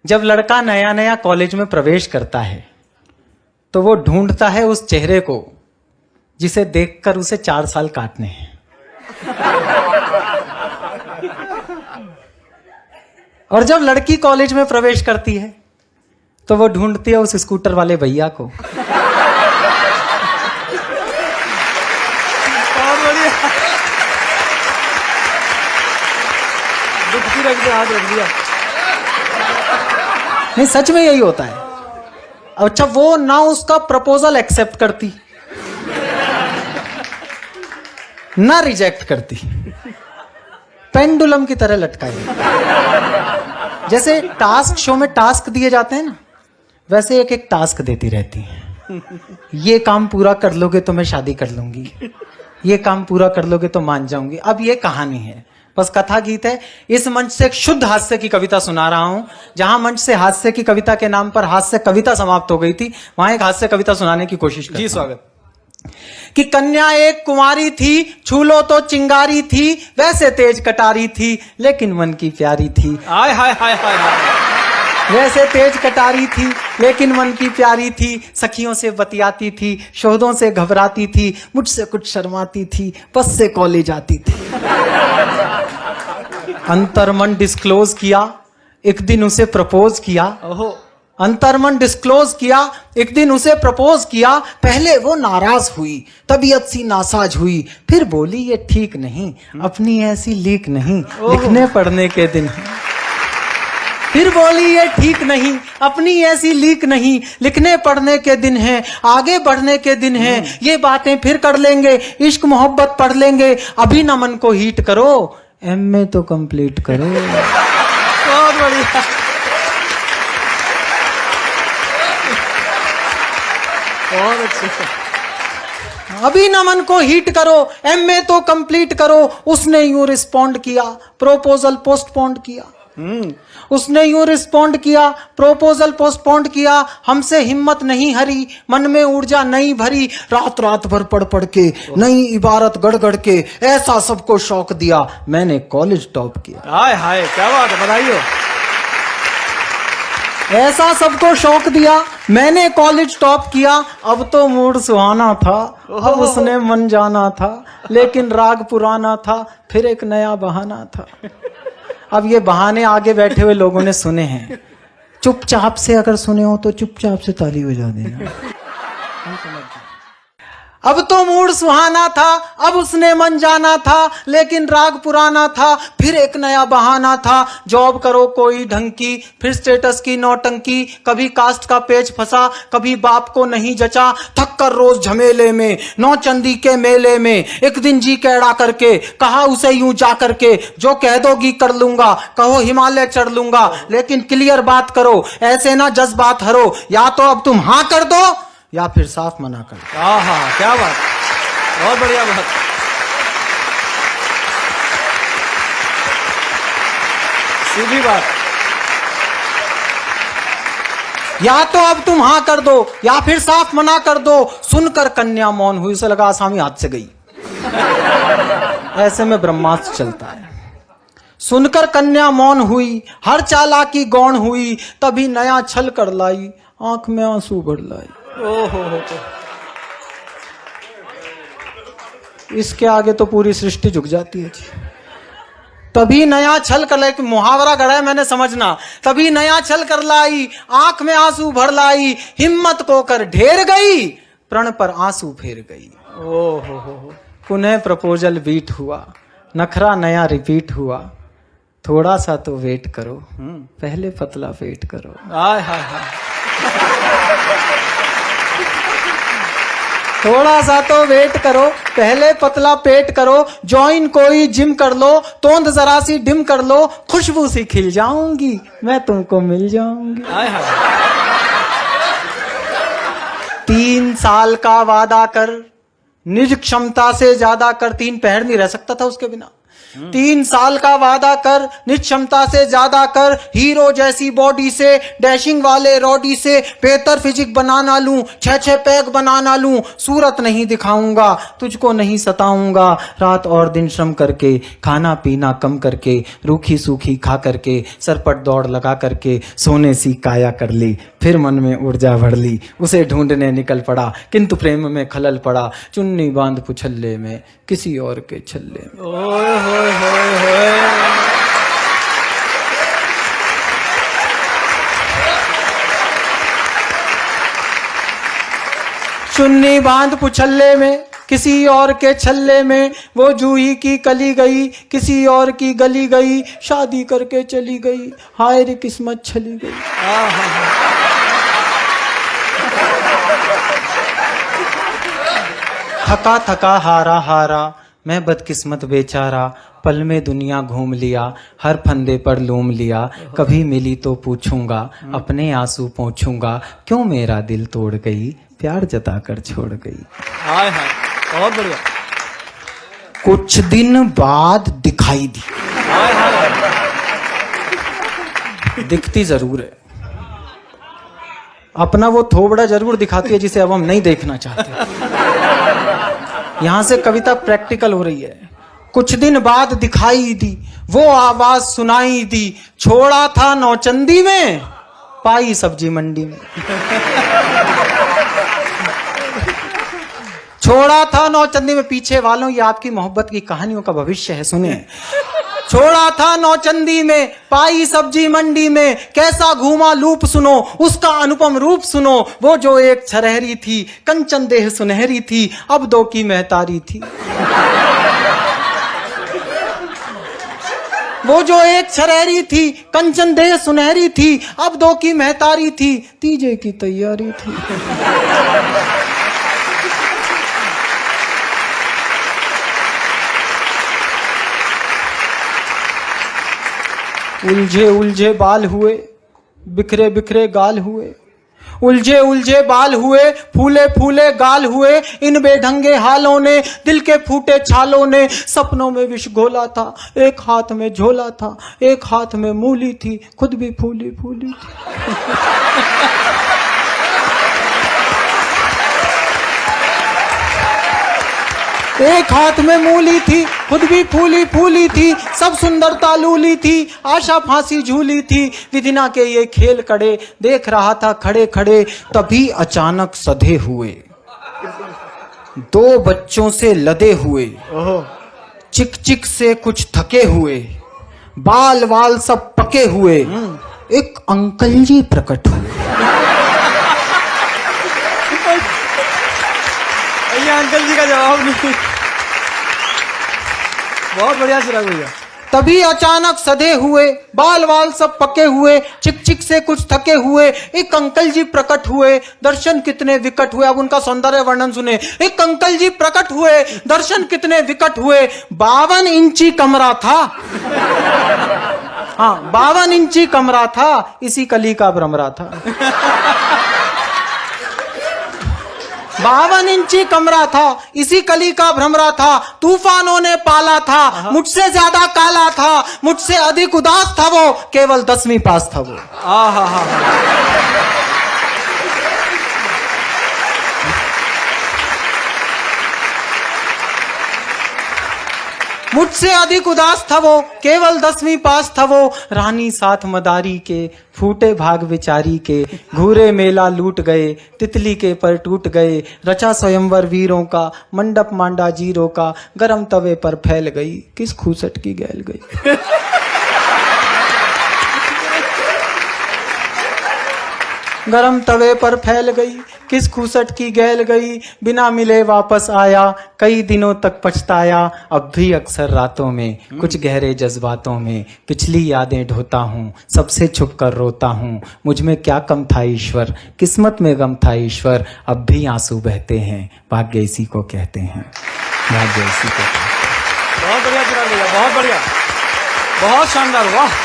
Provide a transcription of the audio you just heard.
जब लड़का नया नया कॉलेज में प्रवेश करता है तो वो ढूंढता है उस चेहरे को जिसे देखकर उसे 4 साल काटने हैं। और जब लड़की कॉलेज में प्रवेश करती है तो वो ढूंढती है उस स्कूटर वाले भैया को हाथ रख दिया। नहीं, सच में यही होता है। अच्छा, वो ना उसका प्रपोजल एक्सेप्ट करती ना रिजेक्ट करती, पेंडुलम की तरह लटकाई। जैसे टास्क शो में टास्क दिए जाते हैं ना, वैसे एक एक टास्क देती रहती है। ये काम पूरा कर लोगे तो मैं शादी कर लूंगी, ये काम पूरा कर लोगे तो मान जाऊंगी। अब ये कहानी है, बस कथा गीत है। इस मंच से एक शुद्ध हास्य की कविता सुना रहा हूं। जहां मंच से हास्य की कविता के नाम पर हास्य कविता समाप्त हो गई थी, वहां एक हास्य कविता सुनाने की कोशिश करता हूं। जी स्वागत। कि कन्या एक कुंवारी थी, छू लो तो चिंगारी थी, वैसे तेज कटारी थी लेकिन मन की प्यारी थी। हाय हाय हाय हाय हाय। वैसे तेज कटारी थी लेकिन मन की प्यारी थी, सखियों से बतियाती थी, शोधों से घबराती थी, मुझसे कुछ शर्माती थी, बस से कॉलेज आती थी। अंतर्मन डिस्क्लोज किया, एक दिन उसे प्रपोज किया। ओहो। अंतर्मन डिस्क्लोज किया, एक दिन उसे प्रपोज किया। पहले वो नाराज हुई, तबीयत सी नासाज हुई, फिर बोली ये ठीक नहीं, अपनी ऐसी लीक नहीं, लिखने पढ़ने के दिन। फिर बोली ये ठीक नहीं, अपनी ऐसी लीक नहीं, लिखने पढ़ने के दिन हैं, आगे बढ़ने के दिन हैं, ये बातें फिर कर लेंगे, इश्क मोहब्बत पढ़ लेंगे, अभी न मन को हीट करो, एमए तो कंप्लीट करो। बहुत बढ़िया। बहुत अच्छा। अभी न मन को हीट करो, एमए तो कंप्लीट करो। उसने यूं रिस्पॉन्ड किया, प्रोपोजल पोस्टपोन्ड किया। उसने यूं रिस्पॉन्ड किया, प्रोपोजल पोस्टपोन्ड किया। हमसे हिम्मत नहीं हरी, मन में ऊर्जा नहीं भरी, रात रात भर पढ़ पढ़ के, नई इबारत गढ़ गढ़ के, ऐसा सबको शौक दिया, मैंने कॉलेज टॉप किया। हाय हाय, क्या बात है, बधाई हो। ऐसा सबको शौक दिया, मैंने कॉलेज टॉप किया। अब तो मूड सुहाना था, अब उसने मन जाना था, लेकिन राग पुराना था, फिर एक नया बहाना था। अब ये बहाने आगे बैठे हुए लोगों ने सुने हैं, चुपचाप से अगर सुने हो तो चुपचाप से ताली बजा देना। अब तो मूड सुहाना था, अब उसने मन जाना था, लेकिन राग पुराना था, फिर एक नया बहाना था। जॉब करो कोई ढंग की, फिर स्टेटस की नौटंकी, कभी कास्ट का पेच फंसा, कभी बाप को नहीं जचा, थक कर रोज झमेले में, नौचंदी के मेले में, एक दिन जी कैड़ा करके कहा उसे यूं जा करके, जो कह दोगी कर लूंगा, कहो हिमालय चढ़ लूंगा, लेकिन क्लियर बात करो, ऐसे ना जज्बात हरो, या तो अब तुम हाँ कर दो या फिर साफ मना कर दो। हाँ, क्या बात, बहुत बढ़िया बात। सीधी बात। या तो अब तुम हाँ कर दो या फिर साफ मना कर दो। सुनकर कन्या मौन हुई, उसे लगा आसामी हाथ से गई। ऐसे में ब्रह्मास्त्र चलता है। सुनकर कन्या मौन हुई, हर चालाकी गौण हुई, तभी नया छल कर लाई, आंख में आंसू भर लाई। ओहो। इसके आगे तो पूरी सृष्टि झुक जाती है जी। तभी नया छल कर लाई, मुहावरा गढ़ा है मैंने, समझना। तभी नया छल कर लाई, आंख में आंसू भर लाई, हिम्मत को कर ढेर गई, प्रण पर आंसू फेर गई। ओहो। पुनः प्रपोजल बीट हुआ, नखरा नया रिपीट हुआ, थोड़ा सा तो वेट करो, पहले पतला पेट करो। हाय हाय हाय। थोड़ा सा तो वेट करो, पहले पतला पेट करो, ज्वाइन कोई जिम कर लो, तोंद जरा सी डिम कर लो, खुशबू सी खिल जाऊंगी, मैं तुमको मिल जाऊंगी। हाय हाय। 3 साल का वादा कर, निज क्षमता से ज्यादा कर। 3 पहर नहीं रह सकता था उसके बिना। 3 साल का वादा कर, निक्षमता से ज्यादा कर, हीरो जैसी बॉडी से, डैशिंग वाले रॉडी से, बेहतर फिजिक बनाना लूं, 6 पैक बनाना लूं, सूरत नहीं दिखाऊंगा, तुझको नहीं सताऊंगा, रात और दिन श्रम करके, खाना पीना कम करके, रूखी सूखी खा करके, सरपट दौड़ लगा करके, सोने सी काया कर ली, फिर मन में ऊर्जा भर ली, उसे ढूंढने निकल पड़ा, किंतु प्रेम में खलल पड़ा, चुन्नी बांध पुछल्ले में, किसी और के छल्ले में। ओए होए होए होए। चुन्नी बांध पुछल्ले में, किसी और के छल्ले में, वो जूही की कली गई, किसी और की गली गई, शादी करके चली गई, हाय रे किस्मत छली गई। थका थका हारा हारा, मैं बदकिस्मत बेचारा, पल में दुनिया घूम लिया, हर फंदे पर लूम लिया, कभी मिली तो पूछूंगा, अपने आंसू पोंछूंगा, क्यों मेरा दिल तोड़ गई, प्यार जता कर छोड़ गई। हाय हाय, बहुत बढ़िया। कुछ दिन बाद दिखाई दी। हाय हाय। दिखती जरूर है, अपना वो थोबड़ा जरूर दिखाती है जिसे अब हम नहीं देखना चाहते। यहां से कविता प्रैक्टिकल हो रही है। कुछ दिन बाद दिखाई दी, वो आवाज सुनाई दी, छोड़ा था नौचंदी में, पाई सब्जी मंडी में। छोड़ा था नौचंदी में, पीछे वालों ये आपकी मोहब्बत की कहानियों का भविष्य है, सुनिए। छोड़ा था नौचंदी में, पाई सब्जी मंडी में, कैसा घूमा लूप सुनो, उसका अनुपम रूप सुनो, वो जो एक छरहरी थी, कंचन देह सुनहरी थी, अब 2 की महतारी थी। वो जो एक छरहरी थी, कंचन देह सुनहरी थी, अब 2 की महतारी थी, तीजे की तैयारी थी। उलझे उलझे बाल हुए, बिखरे बिखरे गाल हुए, उलझे उलझे बाल हुए, फूले फूले गाल हुए, इन बेढंगे हालों ने, दिल के फूटे छालों ने, सपनों में विष घोला था, एक हाथ में झोला था, एक हाथ में मूली थी, खुद भी फूली फूली थी। एक हाथ में मूली थी, खुद भी फूली फूली थी, सब सुंदरता लूली थी, आशा फांसी झूली थी, विधिना के ये खेल कड़े, देख रहा था खड़े खड़े, तभी अचानक सधे हुए, 2 बच्चों से लदे हुए, चिक चिक से कुछ थके हुए, बाल वाल सब पके हुए, एक अंकल जी प्रकट हुए। ये अंकल जी का जवाब नहीं। बहुत बढ़िया चिराग भैया। तभी अचानक सधे हुए, बाल वाल सब पके हुए, चिक चिक से कुछ थके हुए, एक अंकल जी प्रकट हुए, दर्शन कितने विकट हुए। अब उनका सौंदर्य वर्णन सुने। एक अंकल जी प्रकट हुए, दर्शन कितने विकट हुए, 52 इंची कमरा था। हाँ, 52 इंची कमरा था, इसी कली का भ्रमरा था। 52 इंची कमरा था, इसी कली का भ्रमरा था, तूफानों ने पाला था, मुझसे ज्यादा काला था, मुझसे अधिक उदास था वो, केवल 10वीं पास था वो। मुझसे अधिक उदास था वो, केवल 10वीं पास था वो, रानी साथ मदारी के, फूटे भाग विचारी के, घूरे मेला लूट गए, तितली के पर टूट गए, रचा स्वयंवर वीरों का, मंडप मांडा जीरों का, गरम तवे पर फैल गई, किस खूसट की गैल गई। गरम तवे पर फैल गई, किस खूसट की गैल गई, बिना मिले वापस आया, कई दिनों तक पछताया, अब भी अक्सर रातों में, कुछ गहरे जज्बातों में, पिछली यादें ढोता हूँ, सबसे छुप कर रोता हूँ, मुझ में क्या कम था ईश्वर, किस्मत में गम था ईश्वर, अब भी आंसू बहते हैं, भाग्य इसी को कहते हैं, भाग्य इसी को कहते हैं। बहुत बढ़िया चिराग भैया, बहुत बढ़िया, बहुत शानदार, वाह।